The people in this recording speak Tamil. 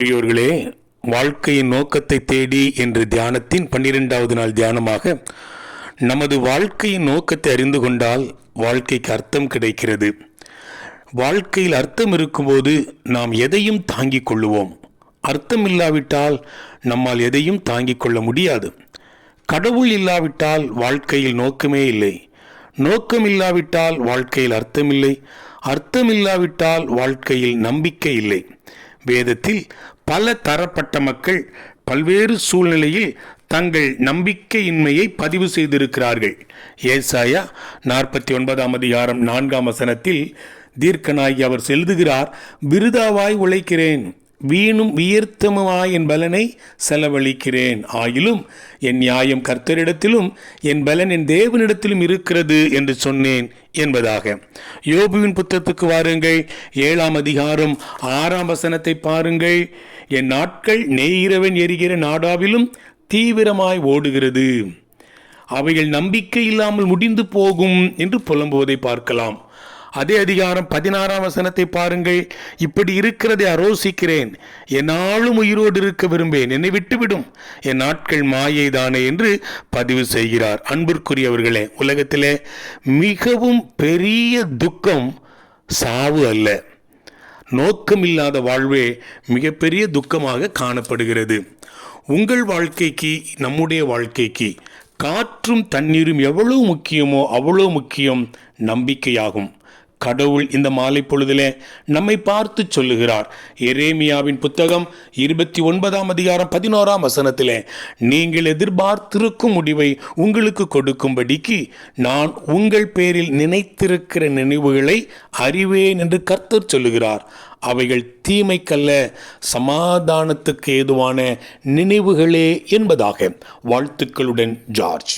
பெரியோர்களே, வாழ்க்கையின் நோக்கத்தை தேடி என்ற தியானத்தின் 12வது நாள் தியானமாக நமது வாழ்க்கையின் நோக்கத்தை அறிந்து கொண்டால் வாழ்க்கைக்கு அர்த்தம் கிடைக்கிறது. வாழ்க்கையில் அர்த்தம் இருக்கும்போது நாம் எதையும் தாங்கிக் கொள்ளுவோம். அர்த்தம் இல்லாவிட்டால் நம்மால் எதையும் தாங்கிக் கொள்ள முடியாது. கடவுள் இல்லாவிட்டால் வாழ்க்கையில் நோக்கமே இல்லை. நோக்கம் இல்லாவிட்டால் வாழ்க்கையில் அர்த்தமில்லை. அர்த்தம் இல்லாவிட்டால் வாழ்க்கையில் நம்பிக்கை இல்லை. வேதத்தில் பல தரப்பட்ட மக்கள் பல்வேறு சூழ்நிலையில் தங்கள் நம்பிக்கையின்மையை பதிவு செய்திருக்கிறார்கள். ஏசாயா 49ஆம் அதிகாரம் 4ஆம் வசனத்தில் தீர்க்கனாகி அவர் எழுதுகிறார், விருதாவாய் உழைக்கிறேன், வீணும் வியர்த்தமுமாய் என் பலனை செலவழிக்கிறேன், ஆயிலும் என் நியாயம் கர்த்தரிடத்திலும் என் பலன் என் தேவனிடத்திலும் இருக்கிறது என்று சொன்னேன் என்பதாக. யோபுவின் புத்தகத்துக்கு வாருங்கள், 7ஆம் அதிகாரம் 6ஆம் வசனத்தை பாருங்கள். என் நாட்கள் நெய்கிறவன் எரிகிற நாடாவிலும் தீவிரமாய் ஓடுகிறது, அவைகள் நம்பிக்கை இல்லாமல் முடிந்து போகும் என்று புலம்புவதை பார்க்கலாம். அதே அதிகாரம் 16ஆம் வசனத்தை பாருங்கள். இப்படி இருக்கிறதை ஆலோசிக்கிறேன், என்னாலும் உயிரோடு இருக்க விரும்பேன், என்னை விட்டுவிடும், என் நாட்கள் மாயை தானே என்று பதிவு செய்கிறார். அன்பிற்குரியவர்களே, உலகத்திலே மிகவும் பெரிய துக்கம் சாவு அல்ல, நோக்கமில்லாத வாழ்வே மிகப்பெரிய துக்கமாக காணப்படுகிறது. உங்கள் வாழ்க்கைக்கு நம்முடைய வாழ்க்கைக்கு காற்றும் தண்ணீரும் எவ்வளவு முக்கியமோ அவ்வளோ முக்கியம் நம்பிக்கையாகும். கடவுள் இந்த மாலை பொழுதிலே நம்மை பார்த்து சொல்லுகிறார். எரேமியாவின் புத்தகம் 29ஆம் அதிகாரம் 11ஆம் வசனத்திலே, நீங்கள் எதிர்பார்த்திருக்கும் முடிவை உங்களுக்கு கொடுக்கும்படிக்கு நான் உங்கள் பேரில் நினைத்திருக்கிற நினைவுகளை அறிவேன் என்று கர்த்தர் சொல்லுகிறார். அவைகள் தீமைக்கல்ல, சமாதானத்துக்கு ஏதுவான நினைவுகளே என்பதாக. வாழ்த்துக்களுடன் ஜார்ஜ்.